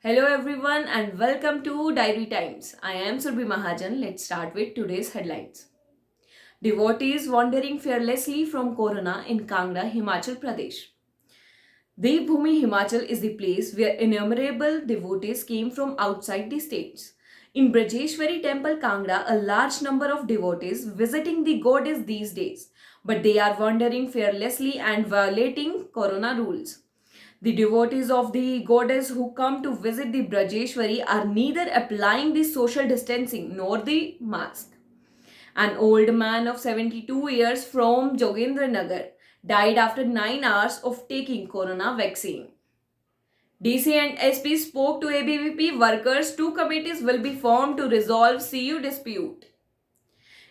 Hello everyone and welcome to Diary Times. I am Surbhi Mahajan. Let's start with today's headlines. Devotees wandering fearlessly from Corona in Kangra, Himachal Pradesh. Devbhoomi Himachal is the place where innumerable devotees came from outside the states. In Brajeshwari Temple Kangra, a large number of devotees visiting the goddess these days, but they are wandering fearlessly and violating Corona rules. The devotees of the goddess who come to visit the Brajeshwari are neither applying the social distancing nor the mask. An old man of 72 years from Jogendranagar died after 9 hours of taking corona vaccine. DC and SP spoke to ABVP workers. Two committees will be formed to resolve CU dispute.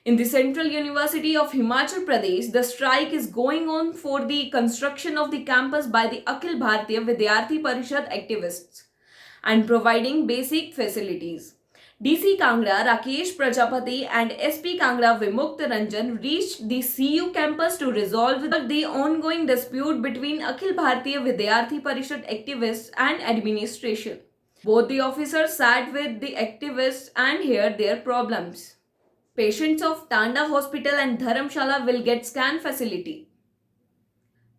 In the Central University of Himachal Pradesh, the strike is going on for the construction of the campus by the Akhil Bharatiya Vidyarthi Parishad activists and providing basic facilities. DC Kangra Rakesh Prajapati and SP Kangra Vimukt Ranjan reached the CU campus to resolve the ongoing dispute between Akhil Bharatiya Vidyarthi Parishad activists and administration. Both the officers sat with the activists and heard their problems. Patients of Tanda Hospital and Dharamshala will get scan facility.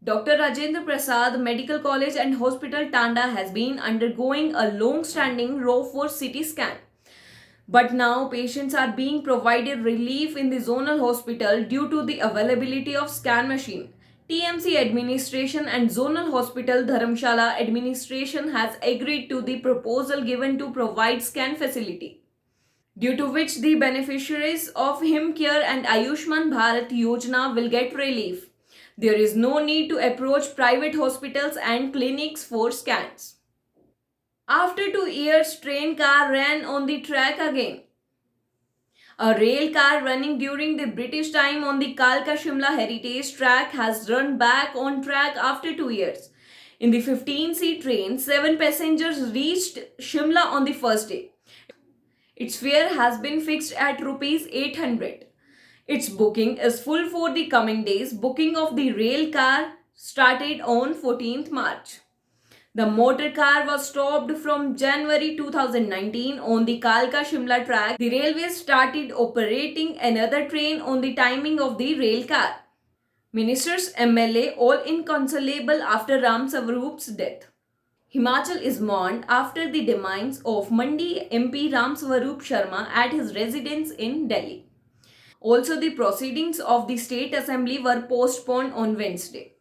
Dr. Rajendra Prasad Medical College and Hospital Tanda has been undergoing a long-standing row for CT scan. But now patients are being provided relief in the zonal hospital due to the availability of scan machine. TMC administration and zonal hospital Dharamshala administration has agreed to the proposal given to provide scan facility, due to which the beneficiaries of HimCare and Ayushman Bharat Yojana will get relief. There is no need to approach private hospitals and clinics for scans. After 2 years, train car ran on the track again. A rail car running during the British time on the Kalka Shimla Heritage track has run back on track after 2 years. In the 15-seat train, 7 passengers reached Shimla on the first day. Its fare has been fixed at rupees 800. Its booking is full for the coming days. Booking of the rail car started on 14th March. The motor car was stopped from January 2019 on the Kalka Shimla track. The railways started operating another train on the timing of the rail car. Ministers, MLA all inconsolable after Ram Swaroop's death. Himachal is mourned after the demise of Mandi MP Ram Swaroop Sharma at his residence in Delhi. Also, the proceedings of the State Assembly were postponed on Wednesday.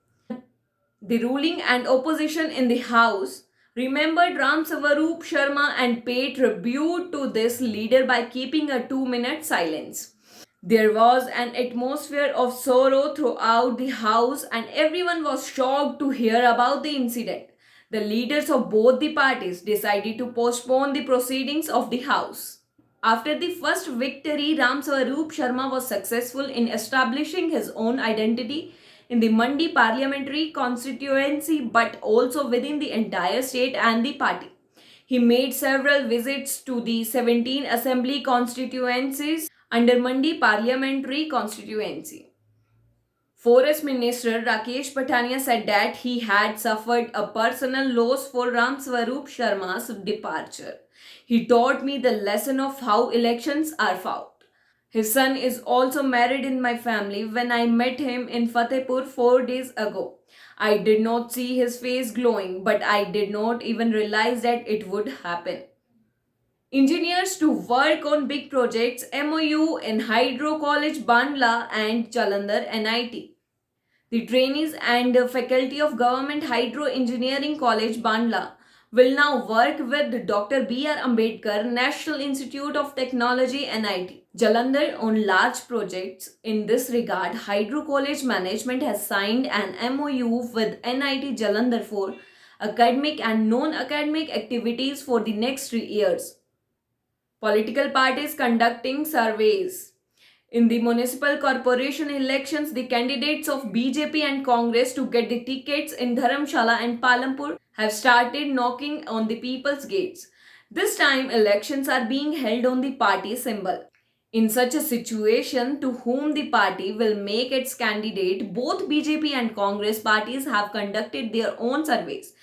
The ruling and opposition in the House remembered Ram Swaroop Sharma and paid tribute to this leader by keeping a 2-minute silence. There was an atmosphere of sorrow throughout the House and everyone was shocked to hear about the incident. The leaders of both the parties decided to postpone the proceedings of the House. After the first victory, Ram Swaroop Sharma was successful in establishing his own identity in the Mandi parliamentary constituency but also within the entire state and the party. He made several visits to the 17 assembly constituencies under Mandi parliamentary constituency. Forest Minister Rakesh Pathania said that he had suffered a personal loss for Ram Swaroop Sharma's departure. He taught me the lesson of how elections are fought. His son is also married in my family. When I met him in Fatehpur 4 days ago, I did not see his face glowing, but I did not even realize that it would happen. Engineers to work on big projects MOU in Hydro College Bandla and Jalandhar NIT. The trainees and faculty of Government Hydro Engineering College Bandla will now work with Dr. B.R. Ambedkar National Institute of Technology NIT Jalandhar on large projects. In this regard, Hydro College Management has signed an MOU with NIT Jalandhar for academic and non-academic activities for the next 3 years. Political parties conducting surveys. In the municipal corporation elections, the candidates of BJP and Congress to get the tickets in Dharamshala and Palampur have started knocking on the people's gates. This time, elections are being held on the party symbol. In such a situation, to whom the party will make its candidate, both BJP and Congress parties have conducted their own surveys.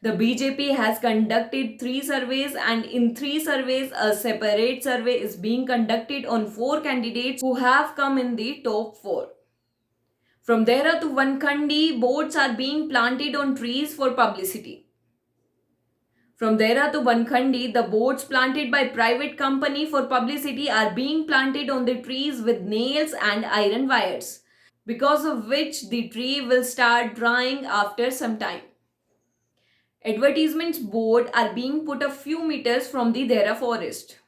The BJP has conducted 3 surveys, and in 3 surveys, a separate survey is being conducted on 4 candidates who have come in the top 4. From Dehra to Vankhandi, boards are being planted on trees for publicity. From Dehra to Vankhandi, the boards planted by private company for publicity are being planted on the trees with nails and iron wires, because of which the tree will start drying after some time. Advertisements board are being put a few meters from the Dehra forest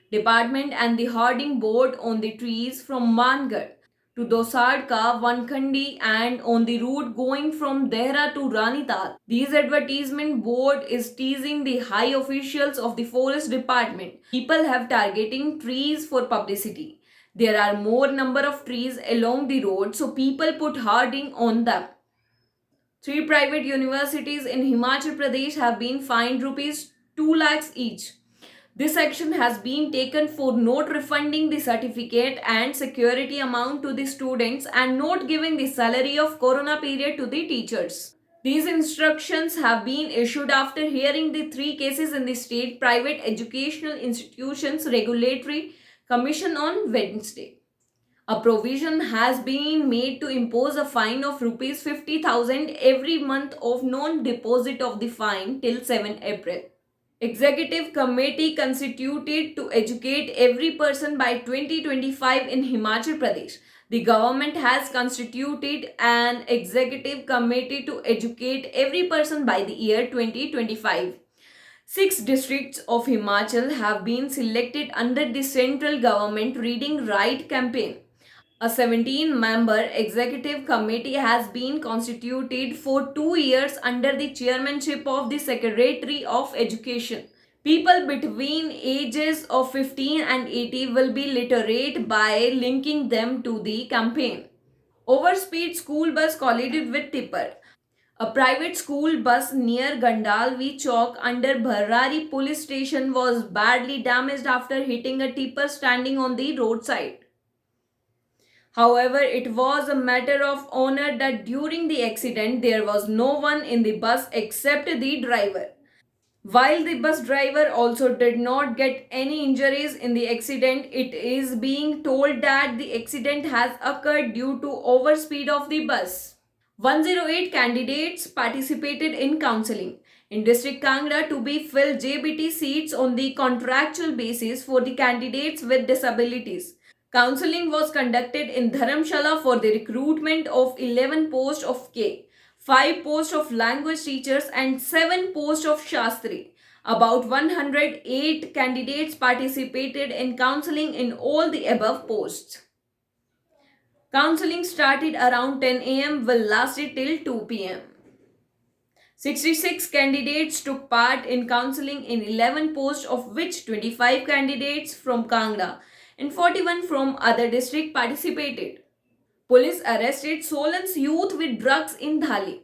department and the hoarding board on the trees from Mangarh to Dosadka, Vankhandi and on the route going from Dehra to Ranital. These advertisement board is teasing the high officials of the forest department. People have targeting trees for publicity. There are more number of trees along the road, so people put hoarding on them. 3 private universities in Himachal Pradesh have been fined rupees 2 lakhs each. This action has been taken for not refunding the certificate and security amount to the students and not giving the salary of corona period to the teachers. These instructions have been issued after hearing the 3 cases in the State Private Educational Institutions Regulatory Commission on Wednesday. A provision has been made to impose a fine of rupees 50,000 every month of non-deposit of the fine till 7 April. Executive Committee constituted to educate every person by 2025 in Himachal Pradesh. The government has constituted an executive committee to educate every person by the year 2025. 6 districts of Himachal have been selected under the central government Reading Right campaign. A 17-member executive committee has been constituted for 2 years under the chairmanship of the Secretary of Education. People between ages of 15 and 80 will be literate by linking them to the campaign. Overspeed school bus collided with tipper. A private school bus near Gandalvi Chowk under Bharari police station was badly damaged after hitting a tipper standing on the roadside. However, it was a matter of honor that during the accident there was no one in the bus except the driver. While the bus driver also did not get any injuries in the accident, it is being told that the accident has occurred due to overspeed of the bus. 108 candidates participated in counselling in District Kangra to be filled JBT seats on the contractual basis for the candidates with disabilities. Counselling was conducted in Dharamshala for the recruitment of 11 posts of K, 5 posts of language teachers and 7 posts of Shastri. About 108 candidates participated in counselling in all the above posts. Counselling started around 10 am will lasted till 2 pm. 66 candidates took part in counselling in 11 posts, of which 25 candidates from Kangra and 41 from other district participated. Police arrested Solan's youth with drugs in Dhali.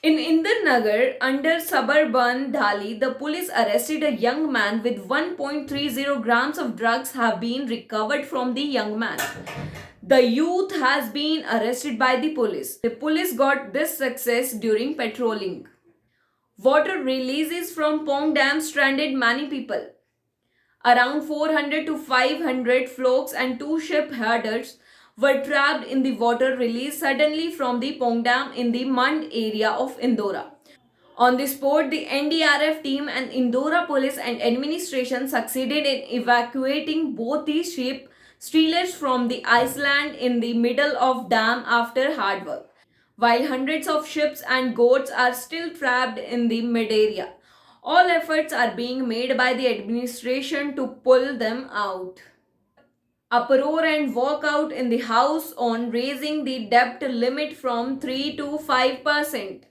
In Indirnagar, under suburban Dhali, the police arrested a young man with 1.30 grams of drugs have been recovered from the young man. The youth has been arrested by the police. The police got this success during patrolling. Water releases from Pong Dam stranded many people. Around 400 to 500 floats and 2 ship herders were trapped in the water released suddenly from the Pong Dam in the Mand area of Indora. On the spot, the NDRF team and Indora police and administration succeeded in evacuating both the ship stealers from the island in the middle of dam after hard work, while hundreds of ships and goats are still trapped in the mid-area. All efforts are being made by the administration to pull them out. Uproar and walkout in the House on raising the debt limit from 3 to 5%.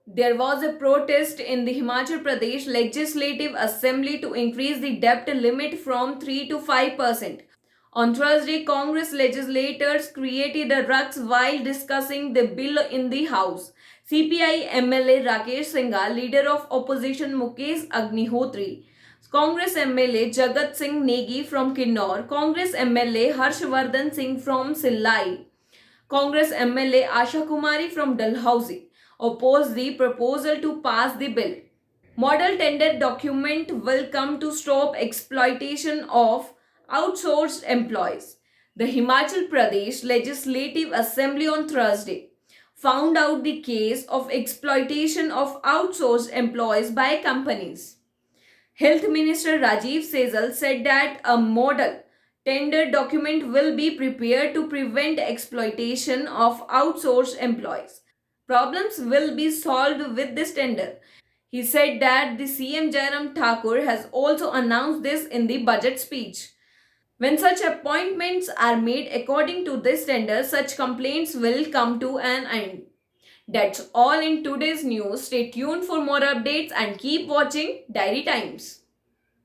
There was a protest in the Himachal Pradesh Legislative Assembly to increase the debt limit from 3 to 5%. On Thursday, Congress legislators created a ruckus while discussing the bill in the House. CPI MLA Rakesh Singha, leader of opposition Mukesh Agnihotri, Congress MLA Jagat Singh Negi from Kinnaur, Congress MLA Harshvardhan Singh from Sillai, Congress MLA Asha Kumari from Dalhousie, opposed the proposal to pass the bill. Model tender document will come to stop exploitation of outsourced employees. The Himachal Pradesh Legislative Assembly on Thursday found out the case of exploitation of outsourced employees by companies. Health Minister Rajiv Sehgal said that a model tender document will be prepared to prevent exploitation of outsourced employees. Problems will be solved with this tender. He said that the CM Jairam Thakur has also announced this in the budget speech. When such appointments are made according to this tender, such complaints will come to an end. That's all in today's news. Stay tuned for more updates and keep watching Diary Times.